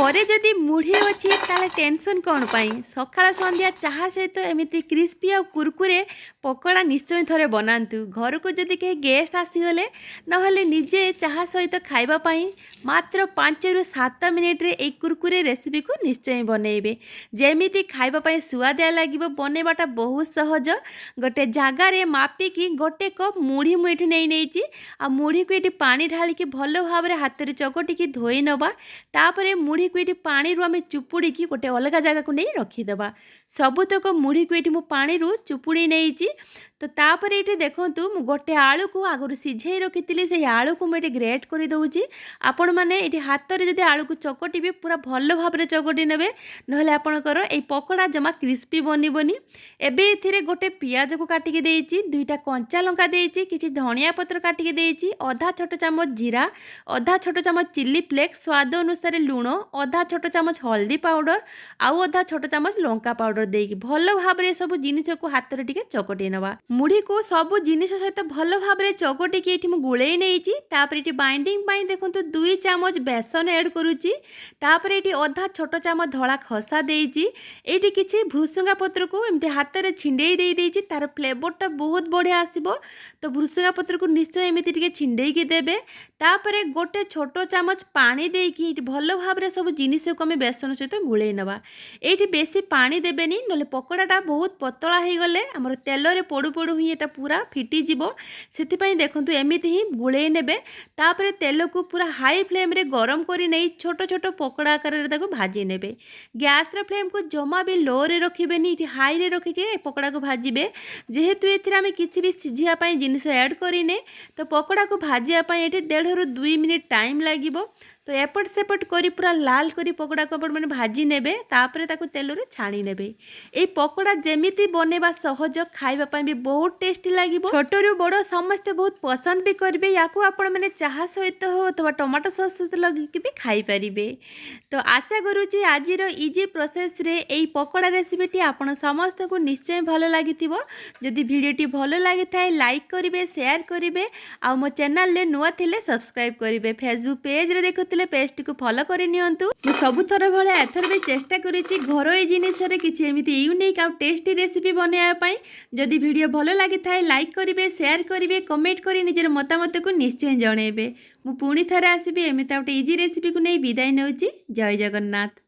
घरे जदि मुढ़ी अच्छी ताले टेंशन कौन पाई सकाळ संध्या चाहा सहित एमती क्रिस्पी आ कुरकुरे पकोड़ा निश्चय थरे बनातु। घर को जदि कहीं गेस्ट आसीगले नहले निजे चाहा सहित खाइबापाई मात्र 5 ରୁ 7 मिनिट रे एक कुरकुरे रेसिपी को निश्चय बनइबे। जेमिति खाइबापाई सुआदिया लागिबो बनइबाटा बहुत सहज। गोटे जगार मापिकी गोटे कप मुढ़ी मुठी नहीं नेइची आ मुढ़ी को ये पानी ढाली की भल भाव में हाथ में चकटिकी धोई नवा। तापर मुढ़ी को ये पानी रू आम चुपुड़ी की गोटे अलग जगह को नहीं रखीदे। सबुतक मुढ़ी को ये पानी रू चुपुड़ी नहीं तो तापर ये देखूँ गोटे आलू को आगुरी सिझे रखी से आलू को मुझे ग्रेट कर दूसरी। आपण मैंने ये हाथ में जब आलू को चकटे पूरा भल भाव में चकटी ने ना आपणकर ये पकोड़ा जमा क्रिस्पी बनबनी। एवं ये गोटे पियाज को काटिकी देती, 2टा कंचा लंका देती, किसी धनिया पत्र काटिकी देती, आधा छोट चामच जीरा, आधा छोट चामच चिल्ली फ्लेक्स, स्वाद अनुसार लुण, आधा छोट चामच हल्दी पाउडर आउ आधा छोट चामच लंका पाउडर देकी भल भाव में सब जिनिस को हाथ में टिके चकटी नवा। मुढ़ी को सब जिनिस सहित भल भाव में चकटिकी ये गुड़े नहीं बाइंडिंग देखो 2 चामच बेसन ऐड करुच्ची। तापर ये आधा छोट चामच धला खसा देती, ये किसी भृसंगा पत्र को एमती हाथ में छिंडे देती तार फ्लेवरटा बहुत बढ़िया आसो। तो भृसंगा पत्र को निश्चय एमती छिंडे देवे। तापर गोटे छोट चामच पानी देकी भल भाव में सब जिनिस को आम बेसन सहित गुड़े नवा। ये बेसी पानी देवेनि ना पकोड़ाटा बहुत पतला हो गले आमर तेल पड़ू पड़ू ही ये पूरा फिटिज से देखूँ एमती ही गुड़े ने। तापर तेल को पूरा हाई फ्लेम रे गरम कर नहीं छोट छोट पकोड़ा आकार भाजी ने। गैस रे फ्लेम को जमा भी लो रे रखिबेनी, हाई रे रखिके पकोड़ा को भाजिबे। जेहेतु ये किसी भी सिझापी जिनिस ऐड करें तो पकोड़ा को भाजापी ये 1.5 ରୁ 2 मिनिट टाइम लगे। तो एपट सेपट करी पूरा लाल करी पकोड़ा को मैंने भाजी ने तेल रे छाणी ने। ये पकोड़ा जमीती बनवा सहज, खाइबापी भी बहुत टेस्टी लगे। छोट रू बड़ समस्ते बहुत पसंद भी करेंगे। या आपण मैंने चाहा सहित हो अथवा टमाटो सॉस सहित लगे भी खाई पारिबे। तो आशा करुँची आज इजी प्रोसेस रे यही पकोड़ा रेसिपीटी आपण समस्त को निश्चय भल लगी। जदि भिडटी भल लगी था लाइक करेंगे, शेयर करेंगे, आ मो चैनल ले नुआ थिले सब्सक्राइब करेंगे। फेसबुक पेज रे देखु पेज को फॉलो करनियंतु। मु सबु थर भले एथर भी चेष्टा करिछि घरोई जिनिस रे किछि एमिति यूनिक आ टेस्टी रेसिपी बनाया पई। जदि वीडियो भलो लागि थाए लाइक करिवे, शेयर करिवे, कमेंट करि निजर मतामत को निश्चय जणेबे। मु पुणी थरे आसीबे एमिति आ इजी रेसिपी को नै विदाय नेउछि। जय जगन्नाथ।